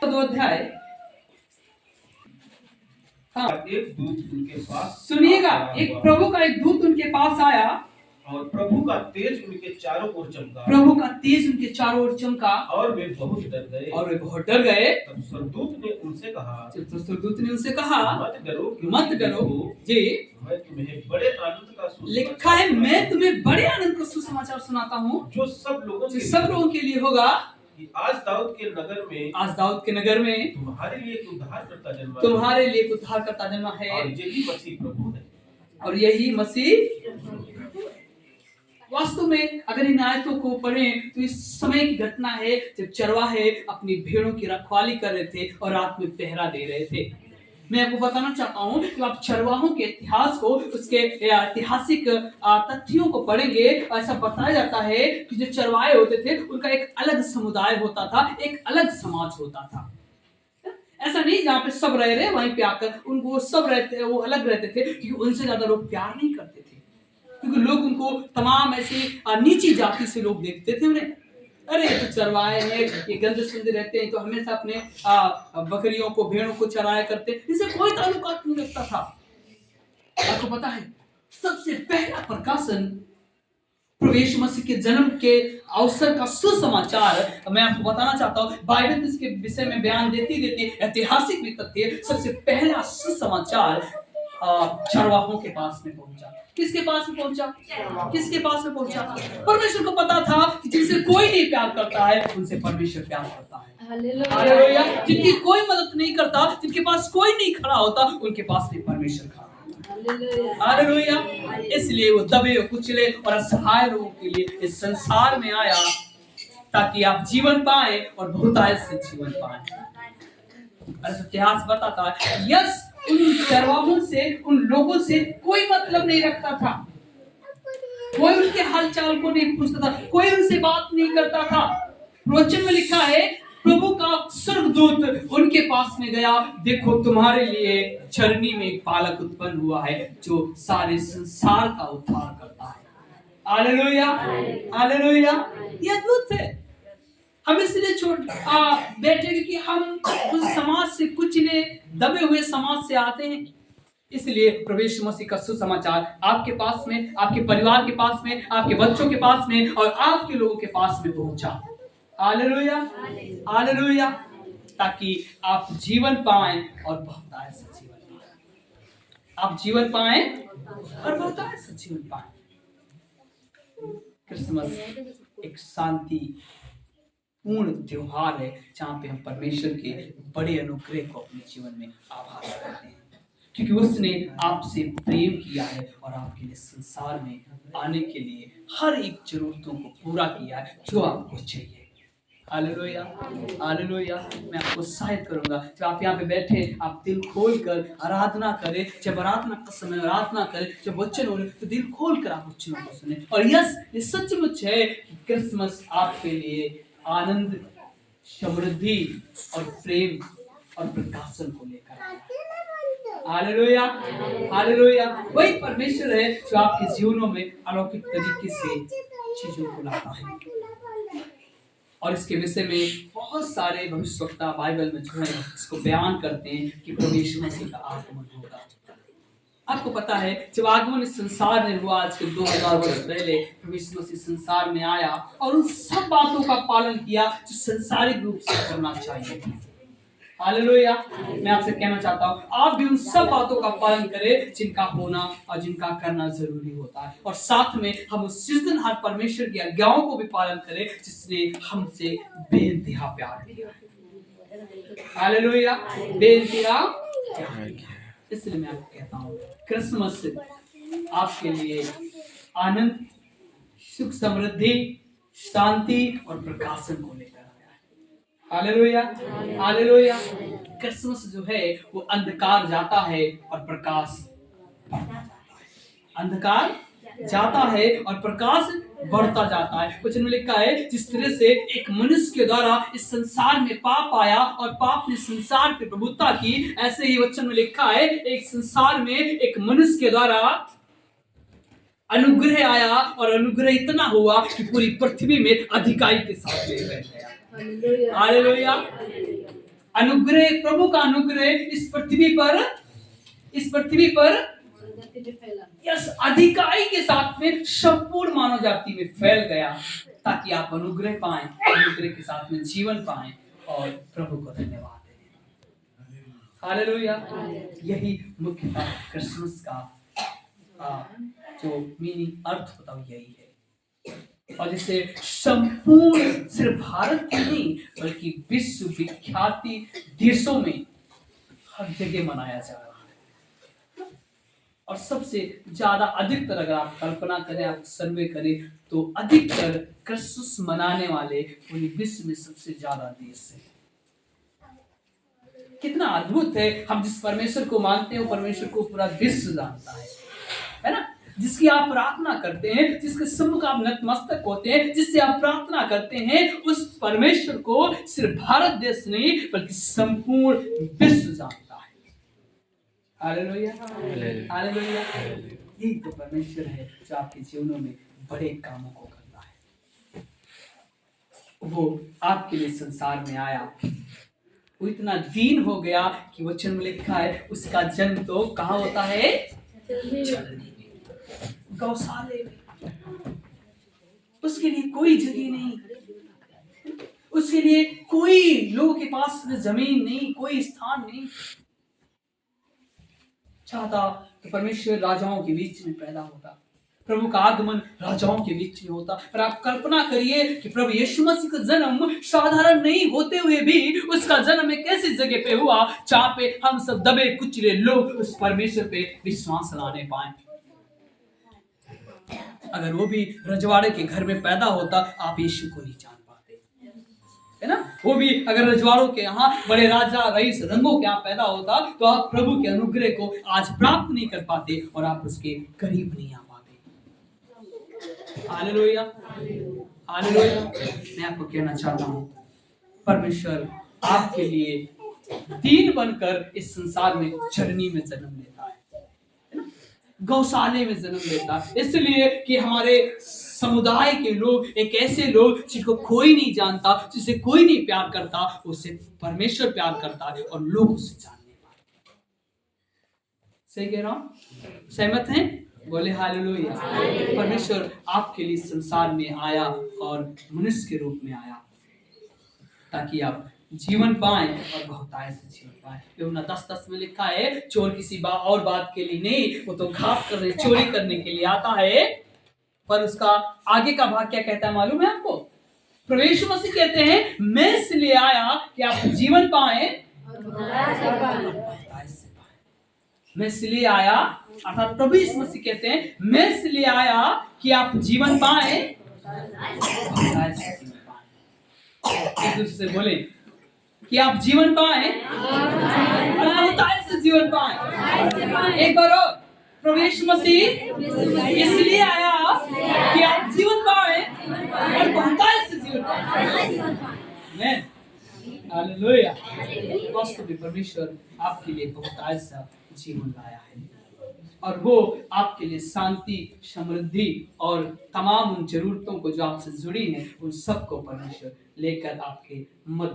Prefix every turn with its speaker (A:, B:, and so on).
A: दो अध्याय। हाँ,
B: एक दूत उनके पास
A: सुनिएगा, एक प्रभु का एक दूत उनके पास आया
B: और प्रभु का तेज उनके चारों ओर चमका।
A: प्रभु का तेज उनके चारों ओर चमका
B: और वे बहुत डर गए।
A: तब
B: स्वर्गदूत ने उनसे
A: कहा
B: मत डरो
A: जी,
B: मैं तुम्हें बड़े आनंद का
A: लिखा है मैं तुम्हें बड़े आनंद का सुसमाचार सुनाता हूँ
B: जो सब
A: लोगों के लिए होगा
B: कि आज दाऊद के नगर में तुम्हारे लिए एक उद्धारकर्ता जन्मा है और
A: यही मसीह वास्तव में अगर इन आयतों को पढ़ें तो इस समय की घटना है जब चरवाहे अपनी भेड़ों की रखवाली कर रहे थे और रात में पहरा दे रहे थे। मैं आपको बताना चाहता हूँ कि आप चरवाहों के इतिहास को, उसके ऐतिहासिक तथ्यों को पढ़ेंगे। ऐसा बताया जाता है कि जो चरवाहे होते थे उनका एक अलग समुदाय होता था, एक अलग समाज होता था। ऐसा नहीं जहाँ पे सब रह रहे वहीं पे आकर उनको सब रहते, वो अलग रहते थे क्योंकि उनसे ज्यादा लोग प्यार नहीं करते थे, क्योंकि लोग उनको तमाम ऐसी नीची जाति से लोग देखते थे उन्हें। अरे तो चरवाहे हैं, ये गंदे सुंदे रहते हैं, तो हमेशा अपने बकरियों को भेड़ों को चराया करते, इससे कोई ताल्लुकात नहीं रखता था। आपको पता है सबसे पहला प्रकाशन प्रवेश मसीह के जन्म के अवसर का सुसमाचार मैं आपको बताना चाहता हूँ। बाइबल इसके विषय में बयान देती ऐतिहासिक भी तथ्य, सबसे पहला सुसमाचार चरवाहों के पास में पहुंचा। किसके पास में पहुंचा? परमेश्वर को पता था कि जिनसे कोई नहीं प्यार करता है उनसे परमेश्वर प्यार करता है। हालेलुया। जिनकी कोई मदद नहीं करता, जिनके पास कोई नहीं खड़ा होता, उनके पास में परमेश्वर खड़ा होता। हालेलुया। इसलिए वो दबे कुचले और असहाय लोगों के लिए इस संसार में आया ताकि आप जीवन पाए और बहुतायत से जीवन पाए। इतिहास बताता है यस उन चरवाहों से, उन लोगों से कोई मतलब नहीं रखता था, कोई उनके हालचाल को नहीं पूछता था, कोई उनसे बात नहीं करता था। वचन में लिखा है प्रभु का स्वर्गदूत उनके पास में गया, देखो तुम्हारे लिए चरनी में एक बालक उत्पन्न हुआ है जो सारे संसार का उद्धार करता है। Hallelujah, hallelujah. ये अद्भुत है। हम इसलिए बैठे क्योंकि हम उस समाज से, कुचले दबे हुए समाज से आते हैं। इसलिए प्रवेश मसीह का सुसमाचार आपके पास में, आपके परिवार के पास में, आपके बच्चों के पास में और आपके लोगों के पास में पहुंचा। Hallelujah, hallelujah. ताकि आप जीवन पाएं और बहुतायत से जीवन पाएं। आप जीवन पाएं और बहुतायत से जीवन पाएं। क्रिसमस एक शांति पूर्ण त्योहार है जहाँ पे हम परमेश्वर के बड़े अनुग्रह को अपने जीवन में आभास करते हैं, क्योंकि उसने आपसे प्रेम किया है और आपके लिए संसार में आने के लिए हर एक जरूरतों को पूरा किया है जो आपको चाहिए। Hallelujah, hallelujah. मैं आपको उत्साहित करूंगा जब आप यहाँ पे बैठे, आप दिल खोल कर आराधना करें। जब आराधना का समय आराधना करें, जब वचन हो तो दिल खोल कर आप वचनों को सुने। और यस, ये सचमुच है कि क्रिसमस आपके लिए आनंद, समृद्धि और प्रेम और प्रकाशन को लेकर आया है। Hallelujah, hallelujah. वही परमेश्वर है जो आपके जीवनों में अलौकिक तरीके से चीजों को लाता है। और इसके विषय में बहुत सारे भविष्यवक्ता बाइबल में जो है इसको बयान करते हैं कि प्रभु मसीह का आगमन होगा। आपको पता है जब आगमन इस संसार में हुआ आज के 2000 वर्ष पहले, प्रभु मसीह संसार में आया और उन सब बातों का पालन किया जो संसारिक रूप से करना चाहिए। हालेलुया। मैं आपसे कहना चाहता हूँ आप भी उन सब बातों का पालन करें जिनका होना और जिनका करना जरूरी होता है, और साथ में हम उस सृजनहार परमेश्वर की आज्ञाओं को भी पालन करें जिसने हमसे बेइंतहा प्यार किया है। हालेलुया, बेइंतहा प्यार किया। इसलिए मैं आपको कहता हूँ क्रिसमस आपके लिए आनंद, सुख, समृद्धि, शांति और प्रकाशन को लेकर आया है। Hallelujah, hallelujah. क्रिसमस जो है वो अंधकार जाता है और प्रकाश बढ़ता जाता है। अंधकार जाता है और प्रकाश बढ़ता जाता है। वचन में लिखा है जिस तरह से एक मनुष्य के द्वारा इस संसार में पाप आया और पाप ने संसार पे प्रभुता की, ऐसे ही वचन में लिखा है एक संसार में एक मनुष्य के द्वारा अनुग्रह आया और अनुग्रह इतना हुआ कि पूरी पृथ्वी में अधिकारी के साथ ले गया। हालेलुया। अनुग्रह, प्रभु का अनुग्रह इस पृथ्वी पर यस अधिकाई के साथ में संपूर्ण मानव जाति में फैल गया, ताकि आप अनुग्रह पाएं, अनुग्रह के साथ में जीवन पाएं और प्रभु को धन्यवाद दें। हालेलुया। यही मुख्यतः क्रिसमस का जो मीनिंग अर्थ होता है यही है, और जिसे संपूर्ण सिर्फ भारत की नहीं बल्कि विश्व विख्याति देशों में हर जगह मनाया जा रहा है। और सबसे ज्यादा अधिकतर अगर आप कल्पना करें, आप सर्वे करें, तो अधिकतर क्रिसमस मनाने वाले पूरी विश्व में सबसे ज्यादा देश है। कितना अद्भुत है, हम जिस परमेश्वर को मानते हैं वो परमेश्वर को पूरा विश्व जानता है ना। जिसकी आप प्रार्थना करते हैं, जिसके सम्मुख आप नतमस्तक होते हैं, जिससे आप प्रार्थना करते हैं, उस परमेश्वर को सिर्फ भारत देश नहीं बल्कि संपूर्ण विश्व जानता है। Hallelujah, hallelujah. यही तो परमेश्वर है जो आपके जीवनों में बड़े कामों को करता है। वो आपके लिए संसार में आया, वो इतना दीन हो गया कि वचन में लिखा है उसका जन्म तो कहाँ होता है? गौशाले में। उसके लिए कोई जगह नहीं, उसके लिए कोई लोगों के पास जमीन नहीं, कोई स्थान नहीं। चाहता तो परमेश्वर राजाओं के बीच में पैदा होता, प्रभु का आगमन राजाओं के बीच में होता। पर आप कल्पना करिए कि प्रभु यीशु मसीह का जन्म साधारण नहीं होते हुए भी उसका जन्म एक ऐसी जगह पे हुआ जहाँ पे हम सब दबे कुचले लोग उस परमेश्वर पे विश्वास लाने पाए। अगर वो भी रजवाड़े के घर में पैदा होता, आप यीशु को नहीं जान पाते, है ना। वो भी अगर रजवाड़ों के यहाँ बड़े राजा रईस रंगों के यहाँ पैदा होता, तो आप प्रभु के अनुग्रह को आज प्राप्त नहीं कर पाते और आप उसके करीब नहीं आ पाते। Hallelujah, hallelujah. मैं आपको कहना चाहता हूँ, परमेश्वर आपके लिए दीन बनकर इस संसार में चरनी में जन्म लेता है, गौशाले में जन्म लेता, इसलिए कि हमारे समुदाय के लोग, एक ऐसे लोग जिनको कोई नहीं जानता, जिसे कोई नहीं प्यार करता, उससे परमेश्वर प्यार करता है और लोग उससे जानने पाते। सही कह रहा हूं? सहमत हैं? बोले हालेलुया। परमेश्वर आपके लिए संसार में आया और मनुष्य के रूप में आया ताकि आप जीवन पाएं और बहुतायत से जीवन पाएं। यूहन्ना 10:10 में लिखा है, चोर किसी और बात के लिए नहीं, वो तो घात करने, चोरी करने के लिए आता है। पर उसका आगे का भाग क्या कहता है मालूम है आपको? प्रभु यीशु मसीह कहते हैं, मैं इसलिए आया कि आप जीवन पाएं, मैं इसलिए आया, अर्थात प्रभु यीशु मसीह कहते हैं, मैं इसलिए आया कि आप जीवन पाएं, एक दूसरे से बोले कि आप जीवन पाएं और बहुतायत से जीवन पाएं। एक बार और, प्रभु यीशु मसीह इसलिए आया कि आप जीवन पाएं और बहुतायत से जीवन पाएं। आमीन, हालेलुया। वास्तव में परमेश्वर आपके लिए बहुतायत से जीवन लाया है और वो आपके लिए शांति, समृद्धि और तमाम उन जरूरतों को जो आपसे जुड़ी हैं, उन सबको परमेश्वर लेकर आपके मध्य